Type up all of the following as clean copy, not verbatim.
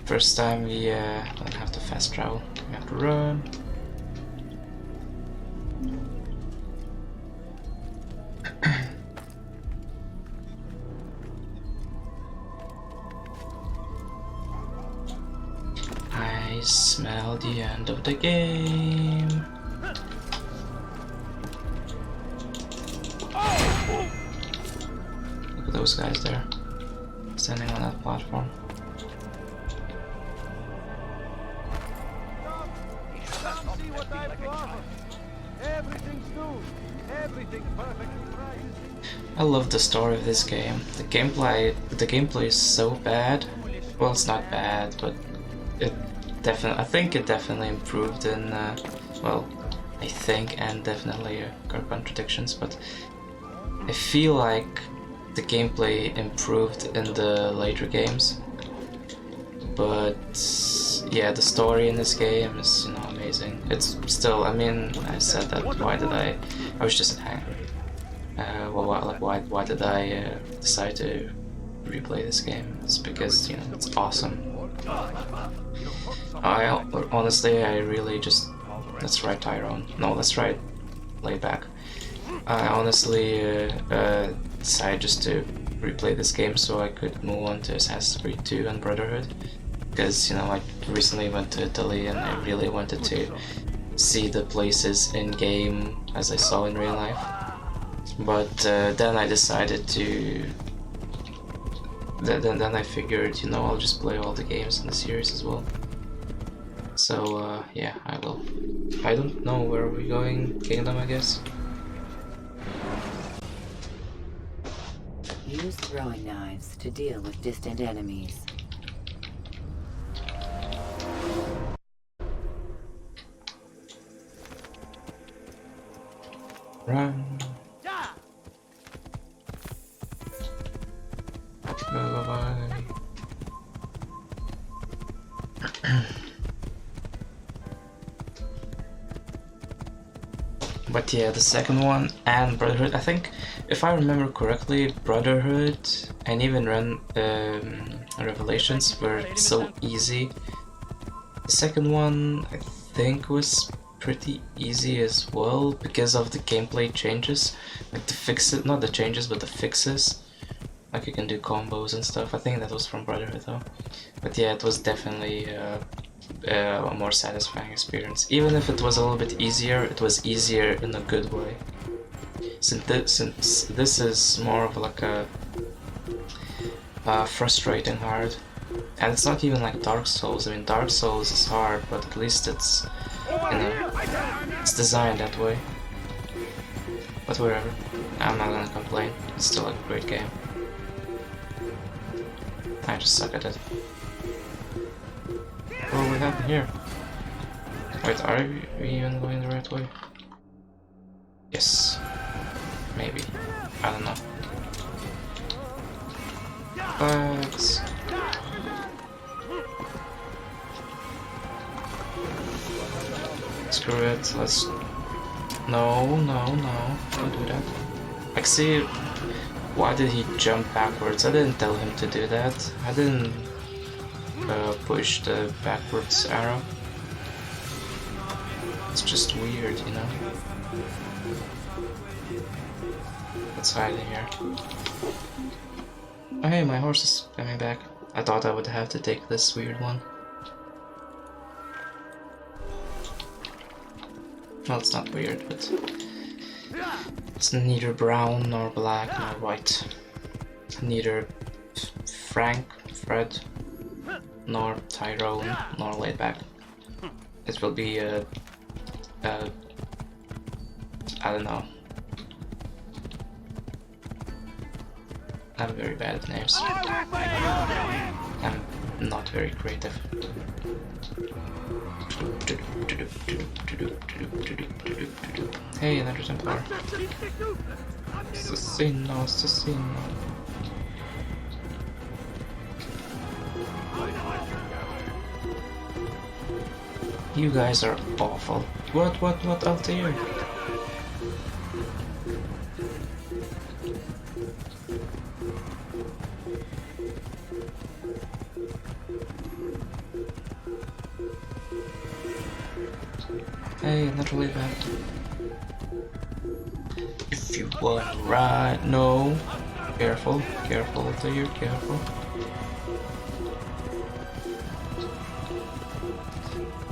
First time we don't have to fast travel, we have to run. I smell the end of the game. Look at those guys there, standing on that platform. See what I've to offer. Everything's new. Everything's perfectly right. I love the story of this game. The gameplay is so bad. Well, it's not bad, but I think it definitely improved in, well, I think, and definitely got contradictions, but I feel like the gameplay improved in the later games. But yeah, the story in this game is, amazing. It's still, I mean, I said that, I was just angry. Well, why did I decide to replay this game? It's because, it's awesome. Honestly, I really just, that's right, Tyrone. No, that's right, Layback. I honestly decided just to replay this game so I could move on to Assassin's Creed 2 and Brotherhood. Because, I recently went to Italy and I really wanted to see the places in game as I saw in real life. But then I decided to... Then I figured, I'll just play all the games in the series as well. So, yeah, I will. I don't know where we're going. Kingdom, I guess? Use throwing knives to deal with distant enemies. Run. Bye. But yeah, the second one and Brotherhood, I think, if I remember correctly, Brotherhood and even Revelations were so easy. The second one, I think, was pretty easy as well because of the gameplay changes, like the fixes, not the changes, but the fixes. Like you can do combos and stuff. I think that was from Brotherhood though. But yeah, it was definitely a more satisfying experience. Even if it was a little bit easier, it was easier in a good way. Since this is more of like a frustrating hard. And it's not even like Dark Souls. I mean, Dark Souls is hard, but at least it's, it's designed that way. But whatever, I'm not gonna complain. It's still a great game. I just suck at it. What would happen here? Wait, are we even going the right way? Yes. Maybe. I don't know. Bugs. Screw it, let's... No, don't do that. Like, see, why did he jump backwards? I didn't tell him to do that. I didn't push the backwards arrow. It's just weird, Let's hide in here. Oh hey, my horse is coming back. I thought I would have to take this weird one. Well, it's not weird, but it's neither brown nor black nor white. Neither Frank, Fred, nor Tyrone, nor Laidback. It will be I don't know. I'm very bad at names. I'm not very creative. Hey, another Templar. Assassino. You guys are awful. What, Altair? Hey, another way back. If you wanna ride, no. Careful, careful, dear, careful.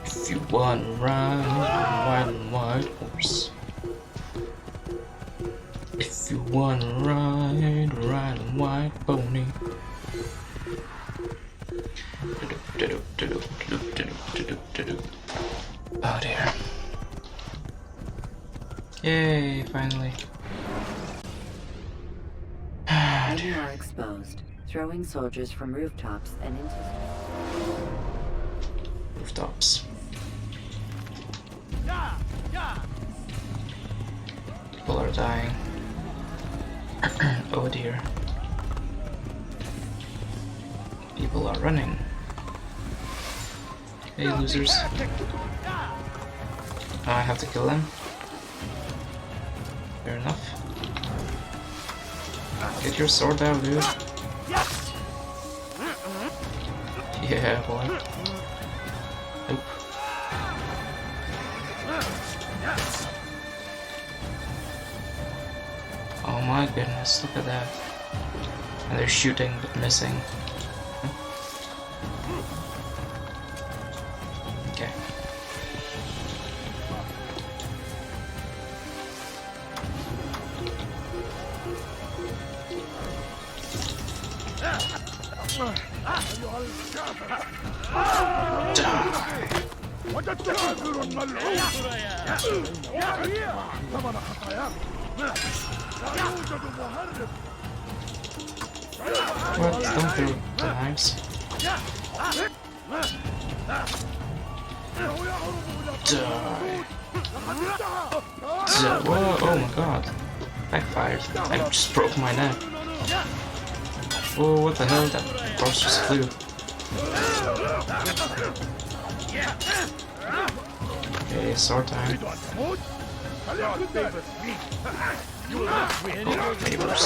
If you wanna ride a white horse. If you wanna ride a white pony. Oh dear. Yay, finally. You are exposed, throwing soldiers from rooftops and into... Rooftops. People are dying. Oh dear. People are running. Hey losers. Oh, I have to kill them? Fair enough. Get your sword out, dude. Yeah, boy. Nope. Oh my goodness, look at that. And they're shooting but missing. Okay. What? Don't throw the knives. Die. Whoa, oh my god. Backfired. I just broke my neck. Whoa, what the hell? That cross just flew. Okay, sword time. Oh, favors.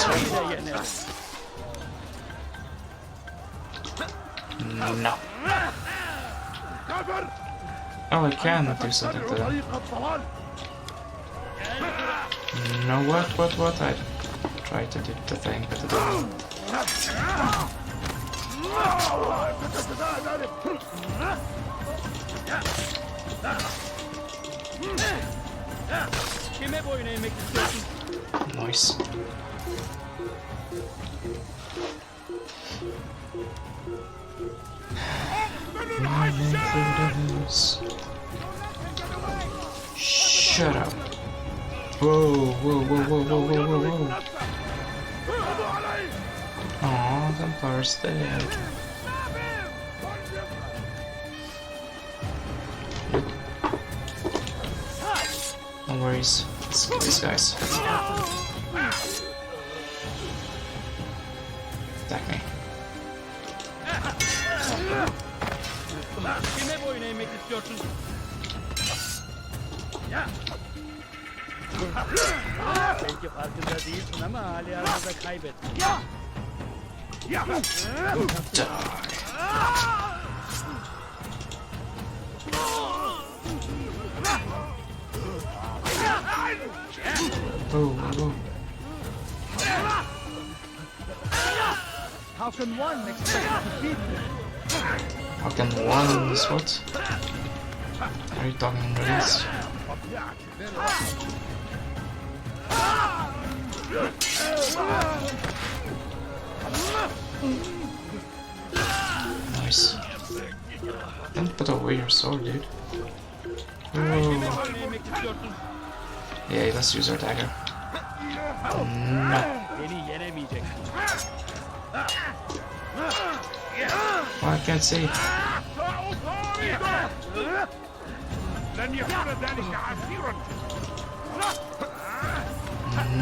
No. Oh, I can do something to them. No, what? I tried to do the thing, but it didn't. Nice. Shut up. Whoa. Aw, Vampire's dead. No worries. Let's kill these guys. Attack me. Kime boyun eğmek istiyorsun? Belki farkında değilsin ama hali arada kaybettin. Die. Oh. How can one expect to beat me? How can one is what? Are you talking English? Nice. Don't put away your sword, dude. Whoa. Yeah, let's use our dagger. No. Beni yenemeyeceksin. Oh, I can't see.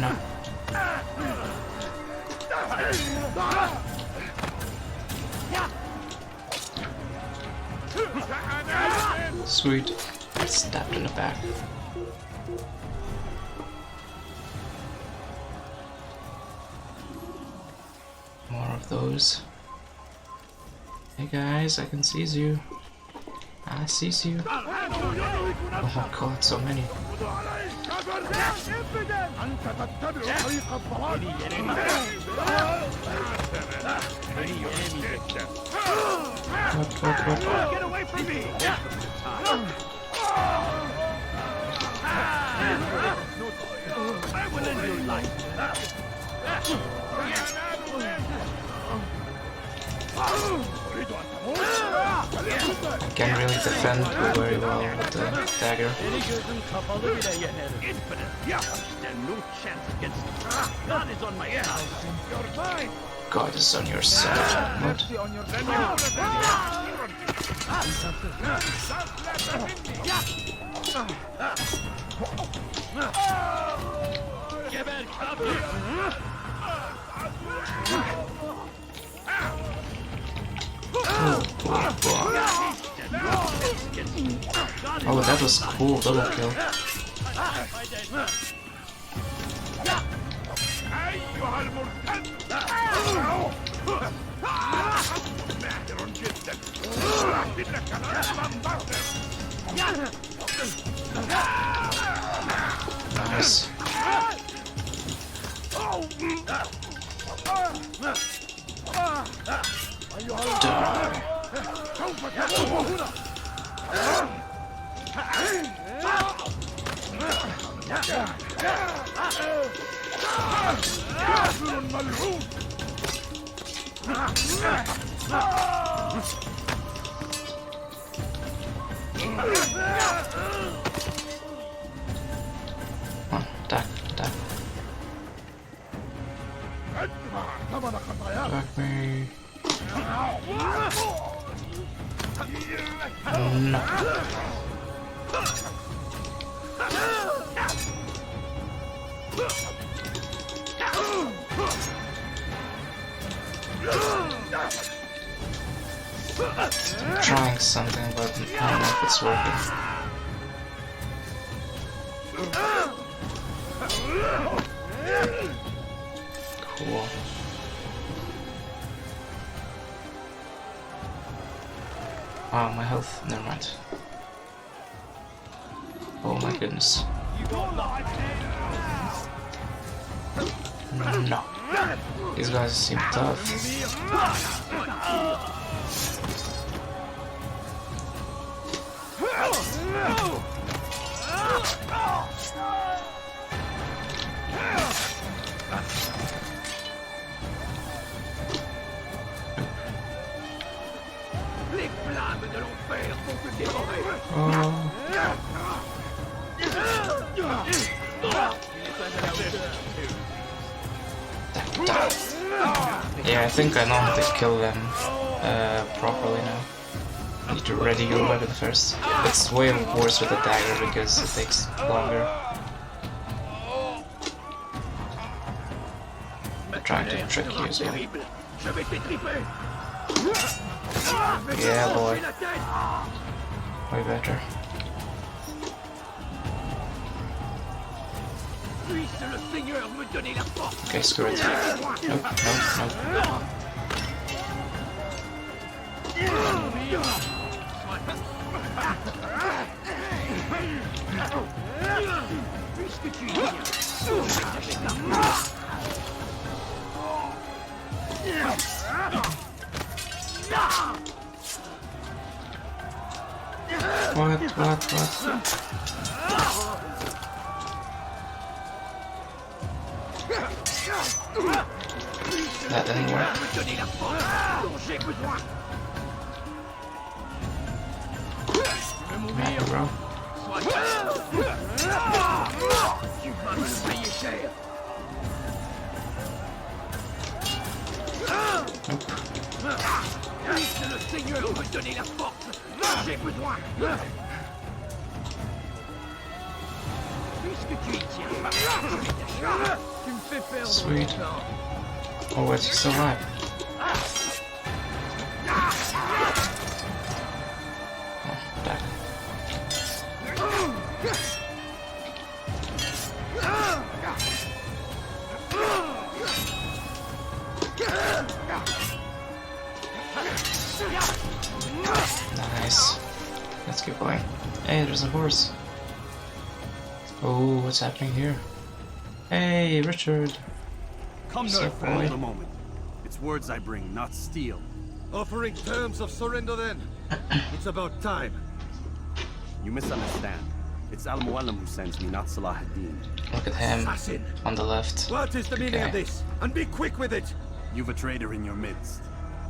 No. Sweet. Stabbed in the back. More of those. Hey guys, I can seize you. I sees you. Oh my god, so many. What? Get away from me! I will end your life. Can really defend very well with the dagger. Infinite. Yeah. Stand no chance against God is on my side. You're mine. God is on your side. What? On your Oh, that was cool, double kill. Nice. Die. Attack. Attack me. No. I'm trying something, but I don't know if it's working. Cool. Oh, my health. Never mind. Oh my goodness. No. These guys seem tough. Oh. Yeah, I think I know how to kill them properly now. I need to ready your weapon first. It's way worse with the dagger because it takes longer. I'm trying to trick you as well. Yeah, boy. Way better. Okay, screw it. Nope. What? That didn't work. Man, bro. Sweet. Oh, wait, he's still alive. Oh, back. Nice. Let's keep going. Hey, there's a horse. Oh, what's happening here? Hey, Richard. Come What's no up, further boy? the moment. It's words I bring, not steel. Offering terms of surrender then. It's about time. You misunderstand. It's Al-Mualim who sends me, not Salah ad-Din. Look at him Assassin! on the left. What is the meaning of Okay. this? And be quick with it! You've a traitor in your midst.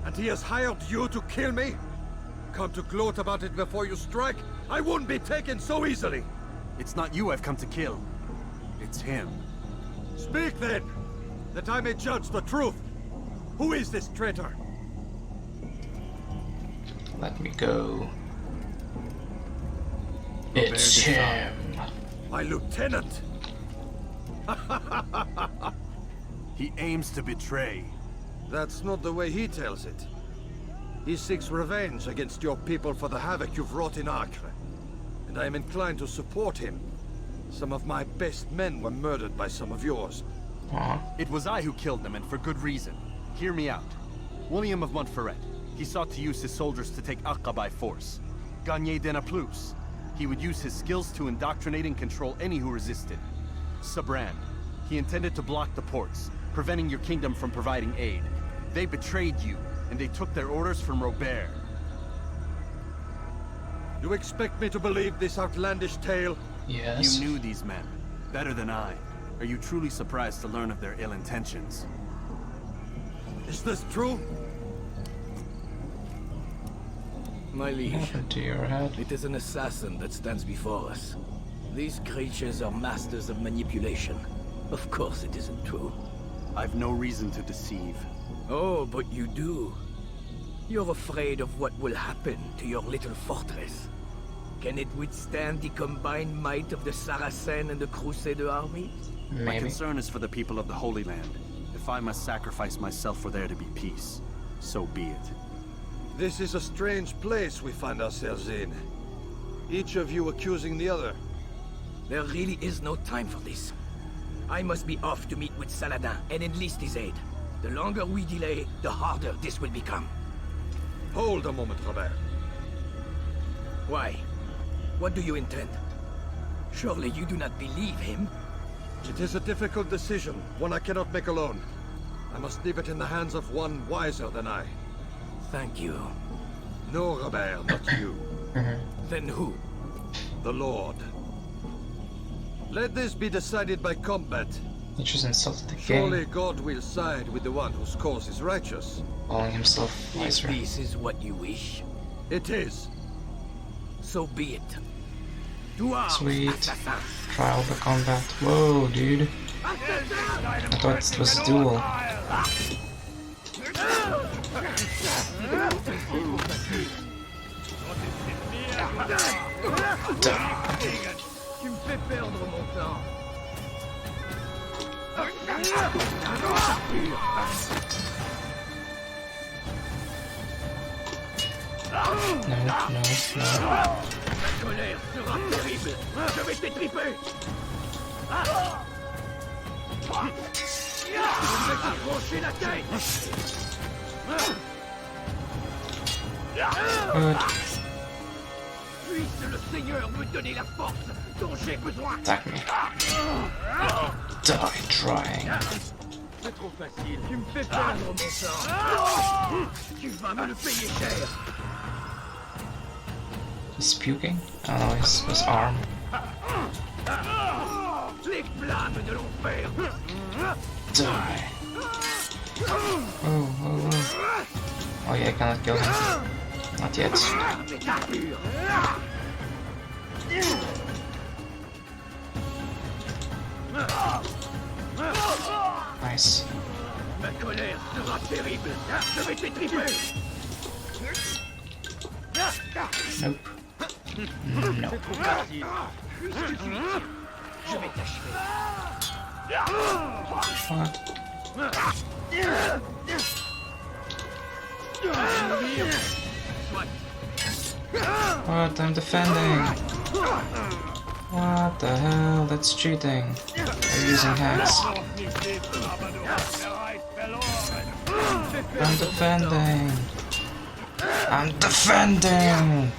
And he has hired you to kill me? Come to gloat about it before you strike? I won't be taken so easily! It's not you I've come to kill. It's him. Speak then, that I may judge the truth. Who is this traitor? Let me go. Robert It's de him. My lieutenant! He aims to betray. That's not the way he tells it. He seeks revenge against your people for the havoc you've wrought in Acre. And I am inclined to support him. Some of my best men were murdered by some of yours. Aw. It was I who killed them, and for good reason. Hear me out. William of Montferrat. He sought to use his soldiers to take Acre by force. Gagné de Naplouse. He would use his skills to indoctrinate and control any who resisted. Sabrand. He intended to block the ports, preventing your kingdom from providing aid. They betrayed you, and they took their orders from Robert. You expect me to believe this outlandish tale? Yes. You knew these men, better than I. Are you truly surprised to learn of their ill intentions? Is this true? My liege, Happened to your head. it is an assassin that stands before us. These creatures are masters of manipulation. Of course it isn't true. I've no reason to deceive. Oh, but you do. You're afraid of what will happen to your little fortress. Can it withstand the combined might of the Saracen and the Crusader armies? My Maybe. concern is for the people of the Holy Land. If I must sacrifice myself for there to be peace, so be it. This is a strange place we find ourselves in. Each of you accusing the other. There really is no time for this. I must be off to meet with Saladin and enlist his aid. The longer we delay, the harder this will become. Hold a moment, Robert. Why? What do you intend? Surely you do not believe him? It is a difficult decision, one I cannot make alone. I must leave it in the hands of one wiser than I. Thank you. No, Robert, not you. Then who? The Lord. Let this be decided by combat. He just insulted the Surely king, God will side with the one whose cause is righteous. calling himself If wiser. this is what you wish, It is. so be it. To arms, Sweet. assassins! Trial for combat. Whoa, dude. I thought it was a duel. Tu me fais perdre mon temps. No, no, no. La colère sera terrible. Je vais t'étriper. Je vais t'arracher la tête. Good. Puisse le Seigneur me donner la force dont j'ai besoin. Attack me. Die trying. C'est trop facile. Tu me fais perdre mon temps. Tu vas me le payer cher. He's puking? Oh no, his arm. Les flammes de l'enfer. Die. Oh, oh, oh. Oh yeah, I cannot kill him. Not yet. Mes carpures. Nice. Ma colère sera terrible. Je vais t'étriper. Nope. No. Trop facile. Je vais t'achever. What? What? I'm defending. What the hell? That's cheating. They're using hacks. I'm defending. I'm defending.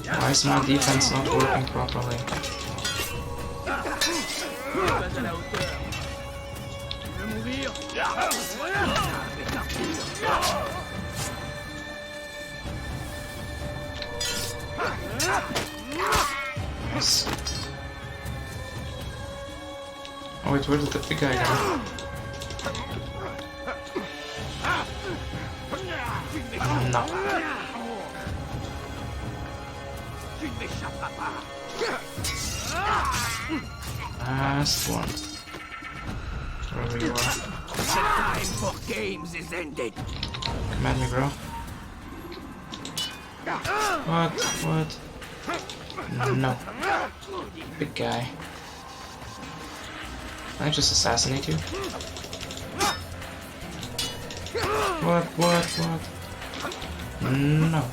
Why is my defense not working properly? Nice. Oh wait, where did the big guy go? No. Last one. Wherever you are. The time for games is ended. Come at me, bro. What? No. Big guy. Can I just assassinate you? What? No.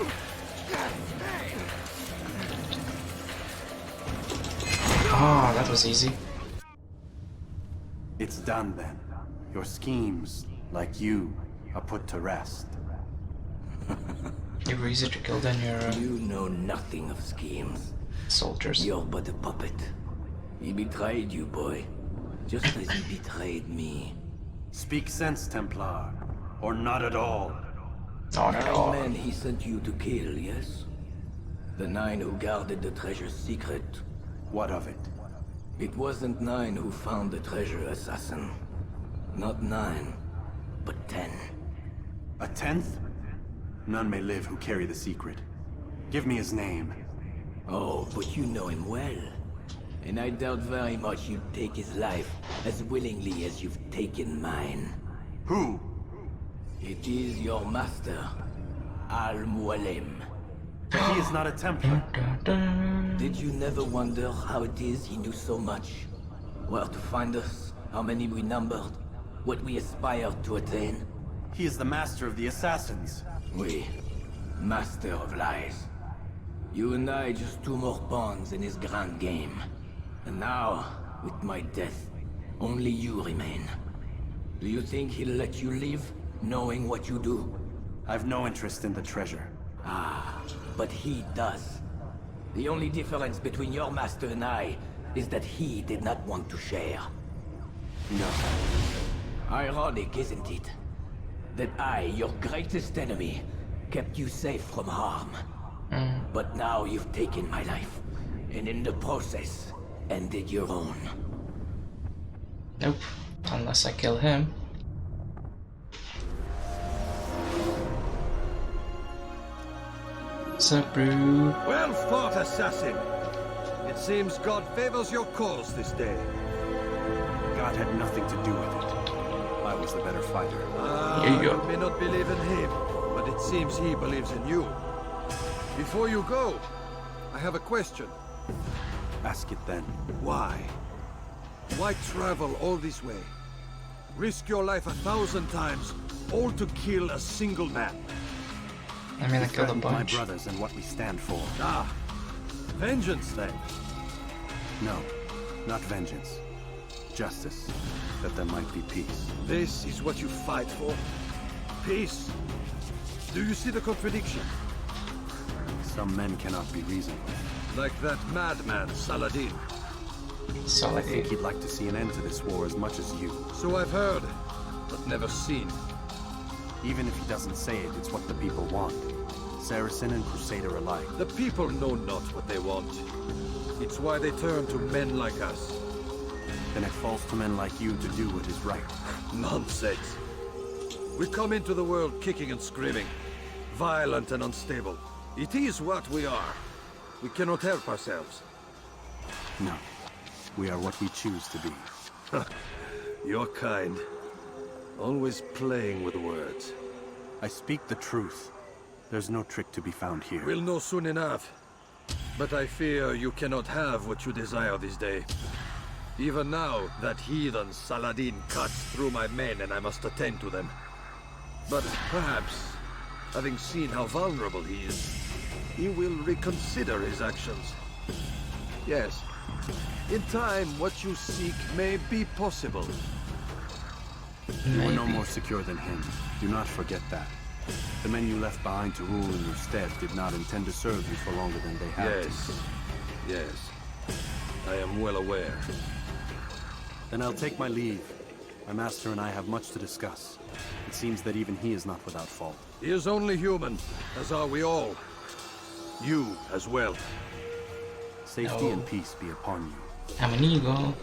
Oh, that was easy. It's done then. Your schemes, like you, are put to rest. You were easier to kill than your You know nothing of schemes. soldiers. You're but a puppet. He betrayed you, boy. Just as he betrayed me. Speak sense, Templar. Or not at all. Not at 9 all. men he sent you to kill, yes? The 9 who guarded the treasure's secret. What of it? It wasn't 9 who found the treasure, assassin. Not 9, but 10. A 10th? None may live who carry the secret. Give me his name. Oh, but you know him well. And I doubt very much you'd take his life as willingly as you've taken mine. Who? It is your master, Al-Mualim. He is not a Templar. Did you never wonder how it is he knew so much? Where to find us, how many we numbered, what we aspired to attain? He is the master of the assassins. We, master of lies. You and I just 2 more pawns in his grand game. And now, with my death, only you remain. Do you think he'll let you live, knowing what you do? I've no interest in the treasure. Ah, but he does. The only difference between your master and I is that he did not want to share. No. Ironic, isn't it? That I, your greatest enemy, kept you safe from harm. But now you've taken my life, and in the process, ended your own. Nope. Unless I kill him. What's up, bro? Well fought, assassin. It seems God favors your cause this day. God had nothing to do with it. I was the better fighter. Here you go. may not believe in him, but it seems he believes in you. Before you go, I have a question. Ask it then. Why? Why travel all this way? Risk your life 1,000 times, all to kill a single man. I mean, I killed a Threatened my bunch. brothers and what we stand for. Ah, vengeance then. No, not vengeance. Justice, that there might be peace. This is what you fight for? Peace? Do you see the contradiction? Some men cannot be reasoned with. Like that madman, Saladin. So I like, think he'd like to see an end to this war as much as you. So I've heard, but never seen. Even if he doesn't say it, it's what the people want. Saracen and Crusader alike. The people know not what they want. It's why they turn to men like us. Then it falls to men like you to do what is right. Nonsense. We come into the world kicking and screaming, violent and unstable. It is what we are. We cannot help ourselves. No, we are what we choose to be. You're kind. Always playing with words. I speak the truth. There's no trick to be found here. We'll know soon enough. But I fear you cannot have what you desire this day. Even now, that heathen Saladin cuts through my men and I must attend to them. But perhaps, having seen how vulnerable he is, he will reconsider his actions. Yes, in time what you seek may be possible. You are no maybe. more secure than him. Do not forget that. The men you left behind to rule in your stead did not intend to serve you for longer than they had to. Yes. I am well aware. Then I'll take my leave. My master and I have much to discuss. It seems that even he is not without fault. He is only human, as are we all. You as well. Safety and peace be upon you. I'm an eagle.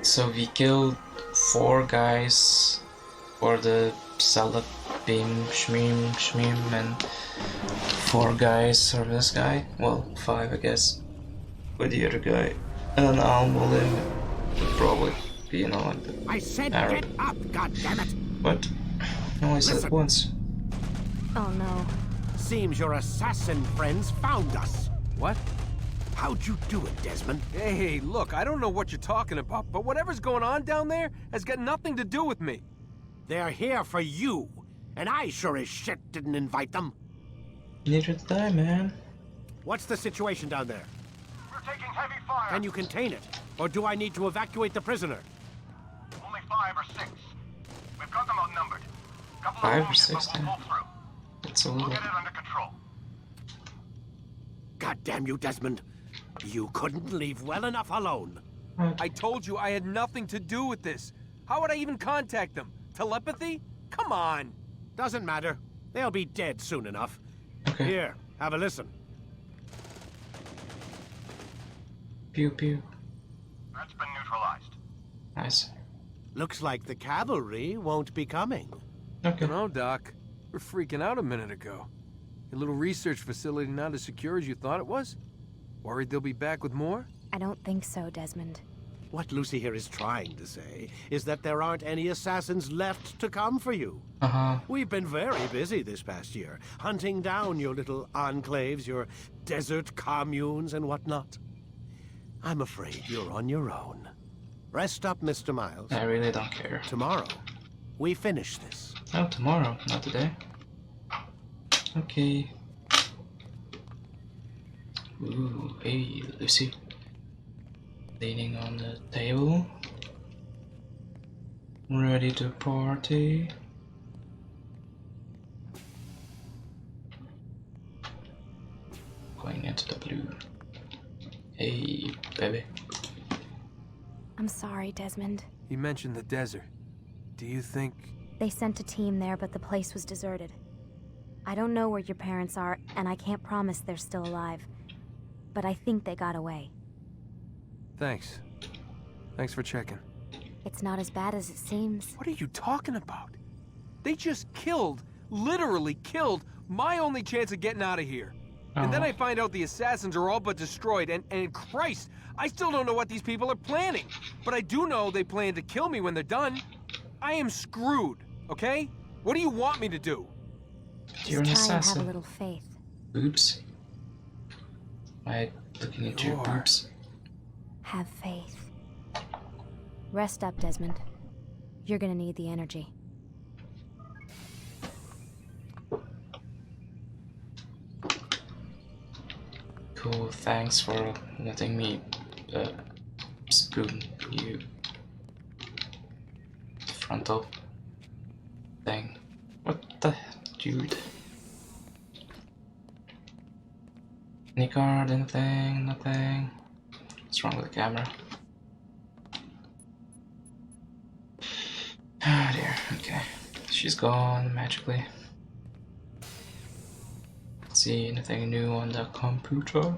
So we killed 4 guys for the Salad Beam Shmeem and 4 guys for this guy. Well, 5 I guess. For the other guy. And Al-Mulim would probably be, you know, like the I said Arab. get up, goddammit! What? I only said it once. Oh no. Seems your assassin friends found us. What? How'd you do it, Desmond? Hey, look, I don't know what you're talking about, but whatever's going on down there has got nothing to do with me. They're here for you, and I sure as shit didn't invite them. Neither did I, man. What's the situation down there? We're taking heavy fire. Can you contain it? Or do I need to evacuate the prisoner? Only 5 or 6. We've got them outnumbered. Couple 5 or of wounded, 6 but we'll then. pull through. It's a We'll little. get it under control. God damn you, Desmond. You couldn't leave well enough alone. I told you I had nothing to do with this. How would I even contact them? Telepathy? Come on. Doesn't matter. They'll be dead soon enough. Okay. Here, have a listen. Pew pew. That's been neutralized. Nice. Looks like the cavalry won't be coming. Okay. No, Doc. We're freaking out a minute ago. Your little research facility not as secure as you thought it was? Worried they'll be back with more? I don't think so, Desmond. What Lucy here is trying to say is that there aren't any assassins left to come for you. Uh-huh. We've been very busy this past year, hunting down your little enclaves, your desert communes and whatnot. I'm afraid you're on your own. Rest up, Mr. Miles. I really don't care. Tomorrow, we finish this. Oh, tomorrow, not today. Okay. Ooh, hey, Lucy. Leaning on the table. Ready to party. Going into the blue. Hey, baby. I'm sorry, Desmond. You mentioned the desert. Do you think... They sent a team there, but the place was deserted. I don't know where your parents are, and I can't promise they're still alive. But I think they got away. Thanks. Thanks for checking. It's not as bad as it seems. What are you talking about? They just killed, literally killed, my only chance of getting out of here. And then I find out the assassins are all but destroyed, and Christ, I still don't know what these people are planning. But I do know they plan to kill me when they're done. I am screwed, okay? What do you want me to do? You're an Just try and have a assassin. little faith. Boobs? Am I looking at your Sure. boobs? Have faith. Rest up, Desmond. You're gonna need the energy. Cool, thanks for letting me spoon you. Frontal thing. What the dude? Any card, anything, nothing. What's wrong with the camera? Ah dear, okay. She's gone magically. See anything new on the computer?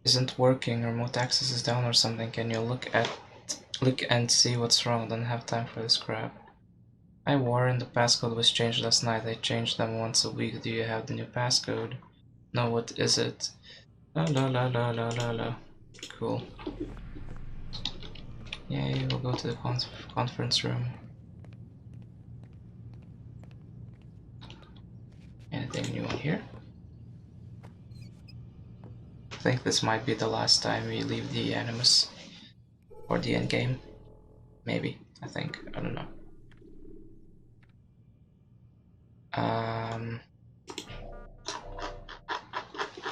Isn't working, remote access is down or something. Can you look and see what's wrong? Don't have time for this crap. I Warren, the passcode was changed last night. I change them once a week. Do you have the new passcode? No, what is it? La la la la la la la. Cool. Yay, we'll go to the conference room. Anything new in here? I think this might be the last time we leave the Animus. Or the endgame. Maybe. I think. I don't know.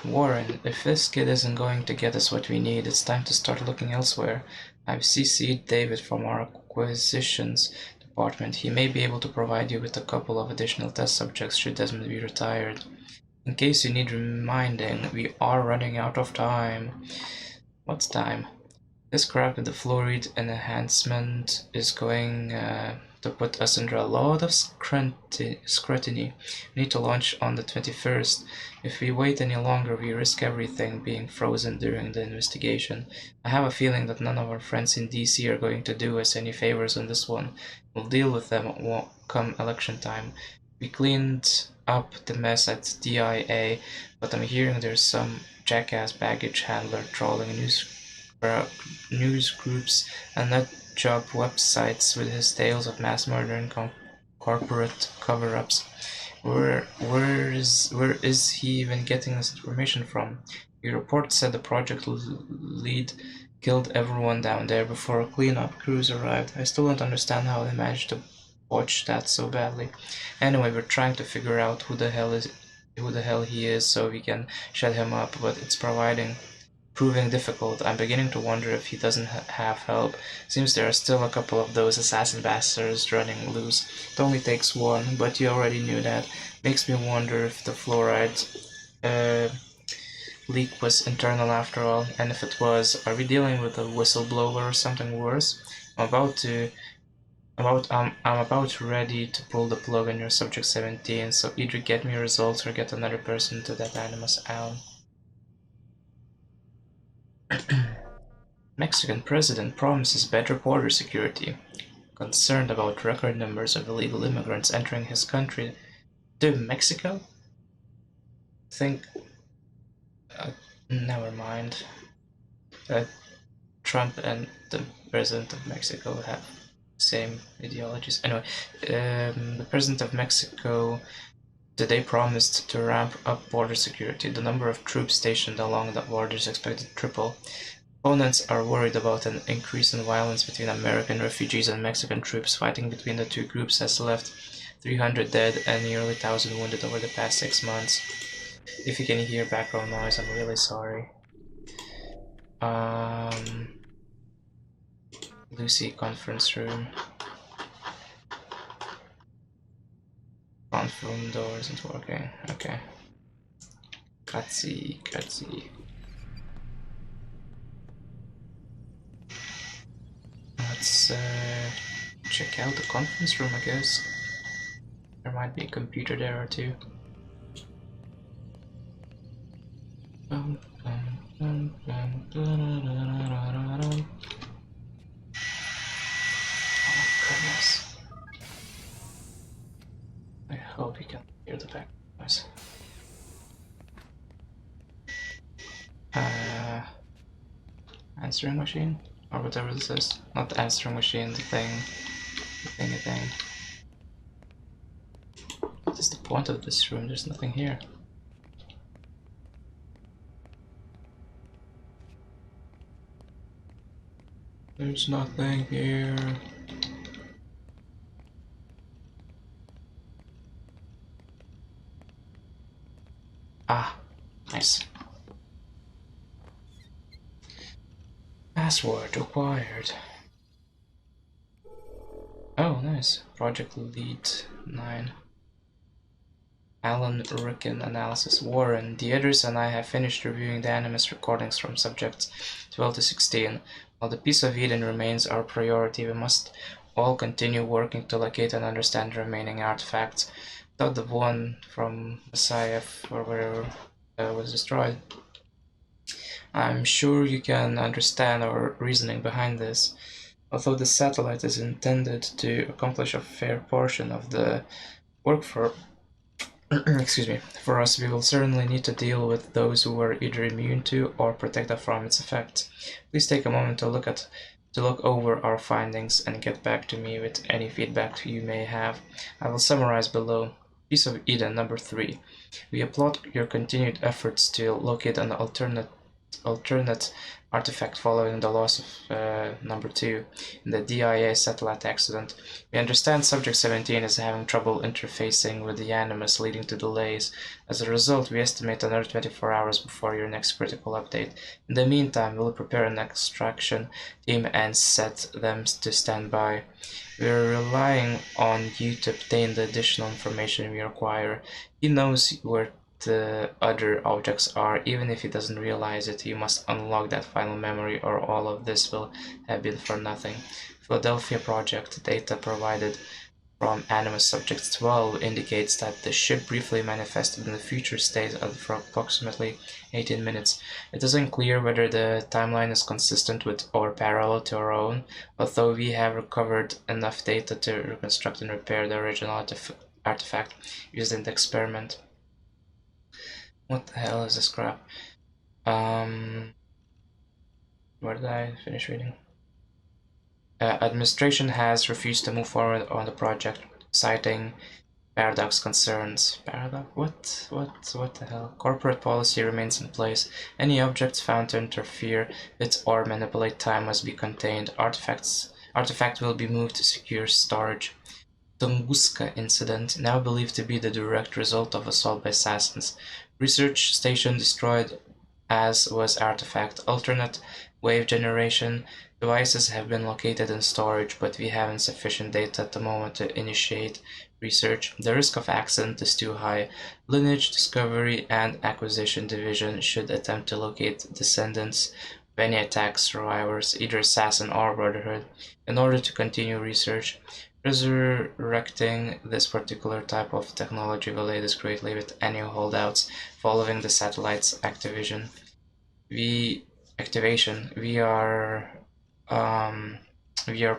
Warren, if this kid isn't going to get us what we need, it's time to start looking elsewhere. I've CC'd David from our acquisitions department. He may be able to provide you with a couple of additional test subjects should Desmond be retired. In case you need reminding, we are running out of time. What's time? This crap with the fluoride enhancement is going to put us under a lot of scrutiny. We need to launch on the 21st. If we wait any longer, we risk everything being frozen during the investigation. I have a feeling that none of our friends in DC are going to do us any favors on this one. We'll deal with them come election time. We cleaned up the mess at DIA, but I'm hearing there's some jackass baggage handler trolling news groups and nutjob websites with his tales of mass murder and corporate cover-ups. Where is he even getting this information from? Your report said the project lead killed everyone down there before cleanup crews arrived. I still don't understand how they managed to botch that so badly. Anyway, we're trying to figure out who the hell he is so we can shut him up, but it's proving difficult. I'm beginning to wonder if he doesn't have help. Seems there are still a couple of those assassin bastards running loose. It only takes one, but you already knew that. Makes me wonder if the fluoride leak was internal after all, and if it was, are we dealing with a whistleblower or something worse? I'm about ready to pull the plug on your Subject 17, so either get me results or get another person to that Animus Owl. Mexican president promises better border security. Concerned about record numbers of illegal immigrants entering his country. To Mexico? Think... never mind. Trump and the president of Mexico have same ideologies. Anyway, the president of Mexico today promised to ramp up border security. The number of troops stationed along the border is expected to triple. Opponents are worried about an increase in violence between American refugees and Mexican troops. Fighting between the two groups has left 300 dead and nearly 1,000 wounded over the past 6 months. If you can hear background noise, I'm really sorry. Lucy conference room. Conference room door isn't working. Okay. Cutsy. Let's check out the conference room, I guess. There might be a computer there or two. Oh goodness. I hope you can hear the background noise. Answering machine? Or whatever this is. Not the answering machine, the thing. What is the point of this room? There's nothing here. There's nothing here. Ah, nice. Password required. Oh, nice. Project Lead 9. Alan Ricken analysis. Warren, the editors and I have finished reviewing the Animus recordings from subjects 12 to 16. While the Piece of Eden remains our priority, we must all continue working to locate and understand the remaining artifacts. Without the one from Messiah or wherever was destroyed. I'm sure you can understand our reasoning behind this. Although the satellite is intended to accomplish a fair portion of the work for us, we will certainly need to deal with those who are either immune to or protected from its effects. Please take a moment to look over our findings and get back to me with any feedback you may have. I will summarize below. Piece of Eden number 3. We applaud your continued efforts to locate an alternate artifact following the loss of number 2 in the DIA satellite accident. We understand Subject 17 is having trouble interfacing with the Animus, leading to delays. As a result, we estimate another 24 hours before your next critical update. In the meantime, we'll prepare an extraction team and set them to stand by. We're relying on you to obtain the additional information we require. He knows where the other objects are. Even if he doesn't realize it, you must unlock that final memory, or all of this will have been for nothing. Philadelphia Project data provided from Animus Subject 12 indicates that the ship briefly manifested in the future state for approximately 18 minutes. It is unclear whether the timeline is consistent with or parallel to our own, although we have recovered enough data to reconstruct and repair the original artifact used in the experiment. What the hell is this crap? Where did I finish reading? Administration has refused to move forward on the project, citing Paradox concerns. Paradox? What the hell? Corporate policy remains in place. Any objects found to interfere with or manipulate time must be contained. Artifact will be moved to secure storage. Tunguska incident, now believed to be the direct result of assault by assassins. Research station destroyed, as was artifact. Alternate wave generation devices have been located in storage, but we haven't sufficient data at the moment to initiate research. The risk of accident is too high. Lineage, Discovery, and Acquisition Division should attempt to locate descendants of any attack survivors, either Assassin or Brotherhood, in order to continue research. Resurrecting this particular type of technology will aid us greatly with any holdouts following the satellite's activation. We are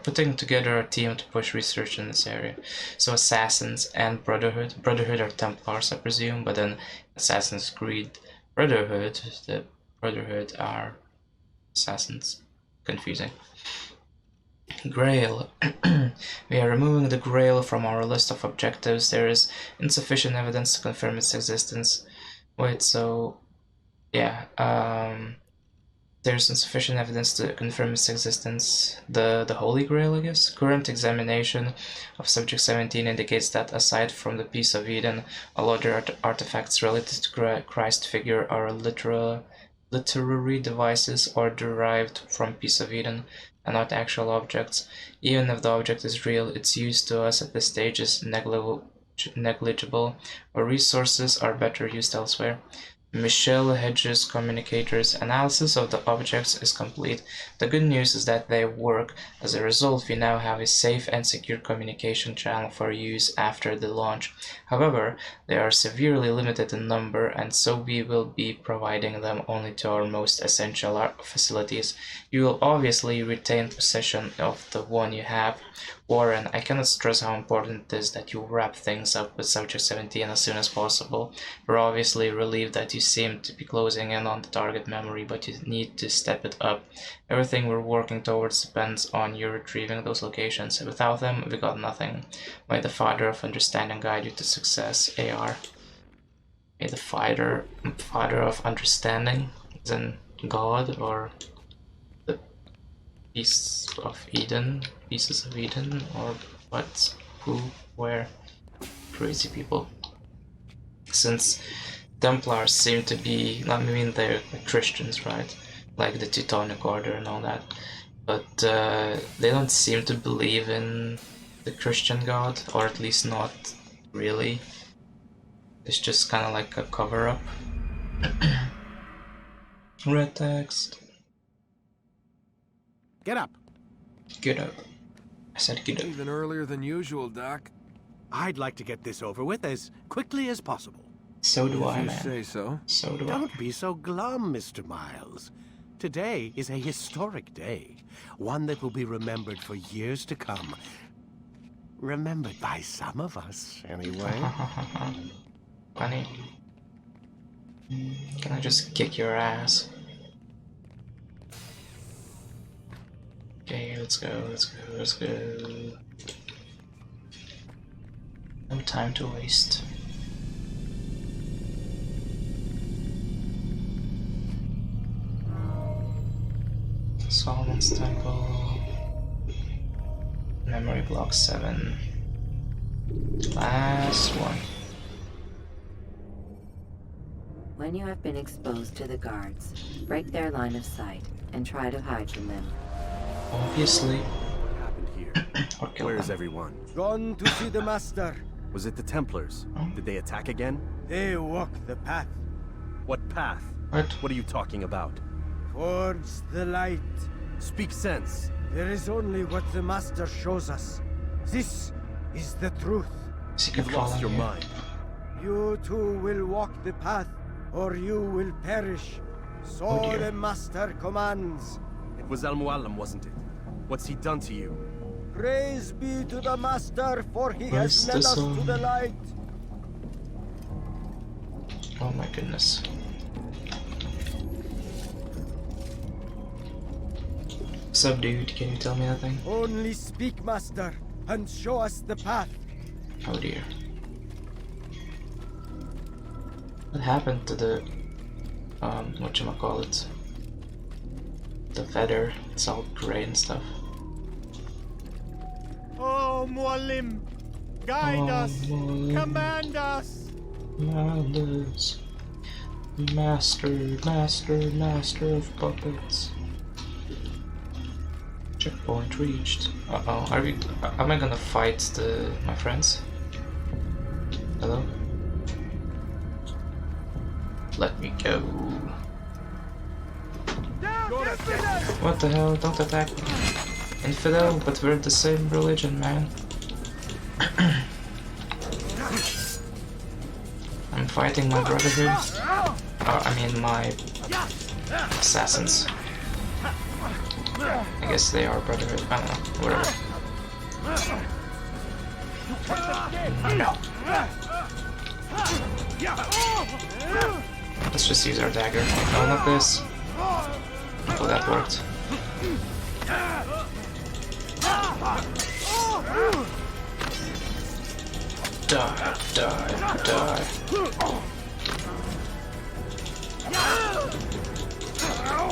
putting together a team to push research in this area. So Assassins and Brotherhood are Templars, I presume, but then Assassin's Creed the Brotherhood are Assassins. Confusing. Grail. We are removing the Grail from our list of objectives. There is insufficient evidence to confirm its existence. Wait, so yeah, there's insufficient evidence to confirm its existence. The Holy Grail, I guess. Current examination of Subject 17 indicates that aside from the Piece of Eden, all other artifacts related to Christ figure are literary devices or derived from Piece of Eden, and not actual objects. Even if the object is real, its use to us at this stage is negligible, or resources are better used elsewhere. Michelle Hedges' communicators' analysis of the objects is complete. The good news is that they work. As a result, we now have a safe and secure communication channel for use after the launch. However, they are severely limited in number, and so we will be providing them only to our most essential facilities. You will obviously retain possession of the one you have. Warren, I cannot stress how important it is that you wrap things up with Subject 17 as soon as possible. We're obviously relieved that you seem to be closing in on the target memory, but you need to step it up. Everything we're working towards depends on you retrieving those locations. Without them, we got nothing. May the Father of Understanding guide you to success, AR. May the Father of Understanding, as in God, or the Pieces of Eden, or what, who, where? Crazy people. Since Templars seem to be, I mean, they're Christians, right? Like the Teutonic Order and all that, but they don't seem to believe in the Christian God, or at least not really. It's just kind of like a cover-up. Red text. Get up. Get up. I said get up. Even earlier than usual, Doc. I'd like to get this over with as quickly as possible. So do I, You man. say so. So do I. Don't be so glum, Mr. Miles. Today is a historic day, one that will be remembered for years to come. Remembered by some of us, anyway. Funny. Can I just kick your ass? Okay, let's go. No time to waste. Last temple. Memory block 7. Last one. When you have been exposed to the guards, break their line of sight and try to hide from them. Obviously. What happened here? Or kill Where is them. everyone? Gone to see the Master. Was it the Templars? Did they attack again? They walk the path What path? What? What are you talking about? towards the light. Speak sense. There is only what the Master shows us. This is the truth. Is he You've lost controlling your you? mind. You too will walk the path, or you will perish. So Oh dear. the Master commands. It was Al Mualim, wasn't it? What's he done to you? Praise be to the Master, for he Praise has led the us to sun. the light. Oh my goodness. What's up, dude? Can you tell me anything? Only speak, Master, and show us the path. Oh dear. What happened to the whatchamacallit? The feather, it's all gray and stuff. Oh, Mualim, guide us, Mualim. command us. Madness. Master of puppets. Checkpoint reached. Uh-oh, am I gonna fight my friends? Hello? Let me go. What the hell? Don't attack me. Infidel, but we're the same religion, man. I'm fighting my brotherhood. I mean my assassins. I guess they are brotherhood. I don't know. Whatever. No. Let's just use our dagger. No, not this. Oh, that worked. Die, die, die.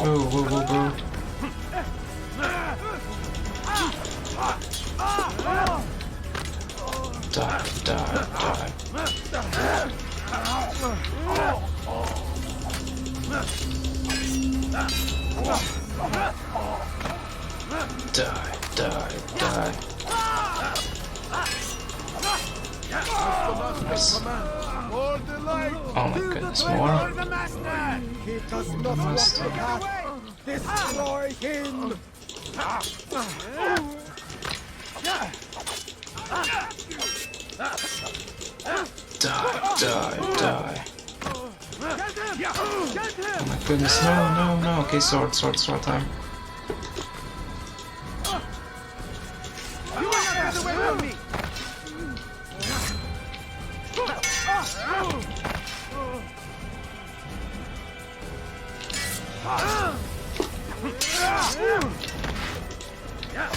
Whoa, whoa, whoa, whoa. Die, die, die. Die, die. Nice. Oh my goodness, more? He does not walk Master. the path. Destroy him. Die, die, die. Oh my goodness, no, no, no. Okay, sword time.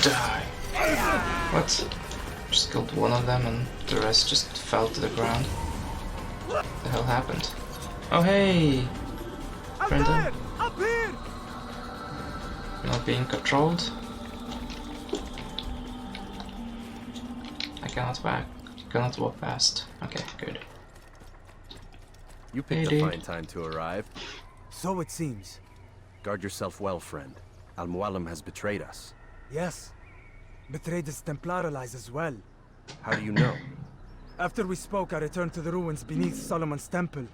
Die. What? Just killed one of them and the rest just fell to the ground. What the hell happened? Oh hey! Brendan? Up here. You're not being controlled? I cannot walk past. Okay, good. You picked Hey, a dude. fine time to arrive. So it seems. Guard yourself well, friend. Al Mualim has betrayed us. Yes. Betrayed his Templar allies as well. How do you know? After we spoke, I returned to the ruins beneath Solomon's temple.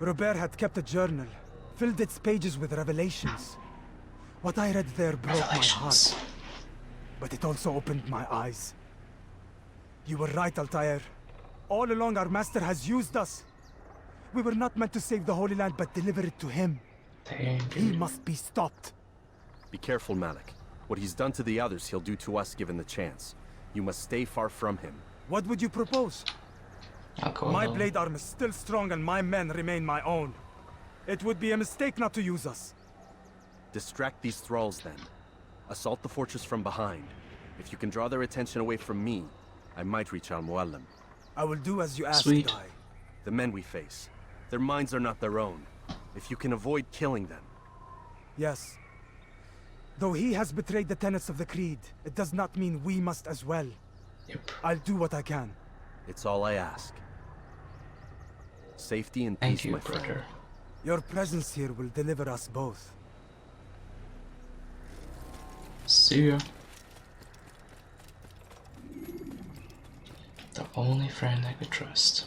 Robert had kept a journal, filled its pages with revelations. What I read there broke my Revelations. heart, but it also opened my eyes. You were right, Altair. All along, our master has used us. We were not meant to save the Holy Land, but deliver it to him. Thank He you. must be stopped. Be careful, Malik. What he's done to the others, he'll do to us given the chance. You must stay far from him. What would you propose? Alcohol. My blade arm is still strong and my men remain my own. It would be a mistake not to use us. Distract these thralls then. Assault the fortress from behind. If you can draw their attention away from me, I might reach Al Mualim. I will do as you ask, Sweet. Dai. The men we face, their minds are not their own. If you can avoid killing them, Yes. Though he has betrayed the tenets of the Creed, it does not mean we must as well. Yep. I'll do what I can. It's all I ask. Safety and Thank peace, you, my friend. brother. Your presence here will deliver us both. See ya. The only friend I could trust.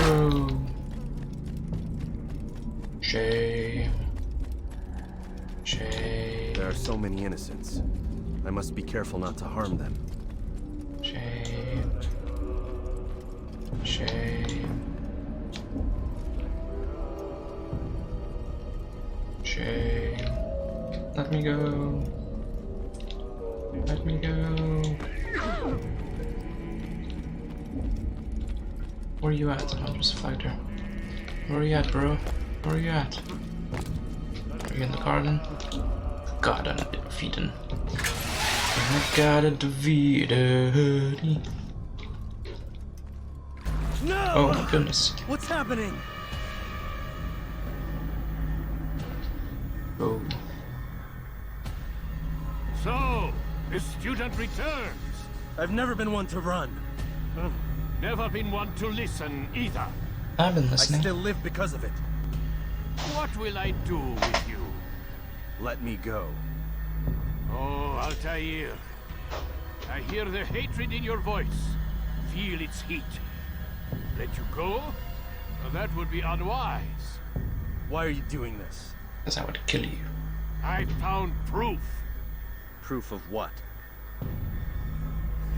Oh. Shame. Shame. There are so many innocents. I must be careful not to harm them. Shame. Shame. Shame. Let me go. Let me go. Where are you at? I'm just a fighter. Where are you at, bro? Where are you at? Are you in the garden? God, I'm defeated. I gotta defeat it. No! Oh my goodness. What's happening? Oh. So, the student returns. I've never been one to run. Never been one to listen either. I've been I listening. still live because of it. What will I do with you? Let me go. Oh, Altair. I hear the hatred in your voice. Feel its heat. Let you go? That would be unwise. Why are you doing this? Because I would kill you. I found proof Proof of what?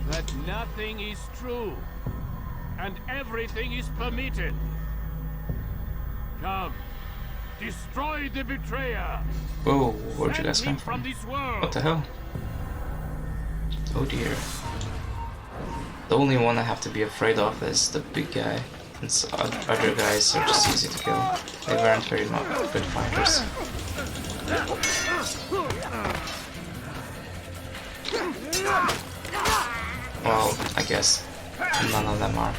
that nothing is true. And everything is permitted. Come. Destroy the betrayer. Whoa, where'd you guys Send come him from? this world. What the hell? Oh dear. The only one I have to be afraid of is the big guy. And so other guys are just easy to kill. They weren't very good fighters. Well, I guess none of them are.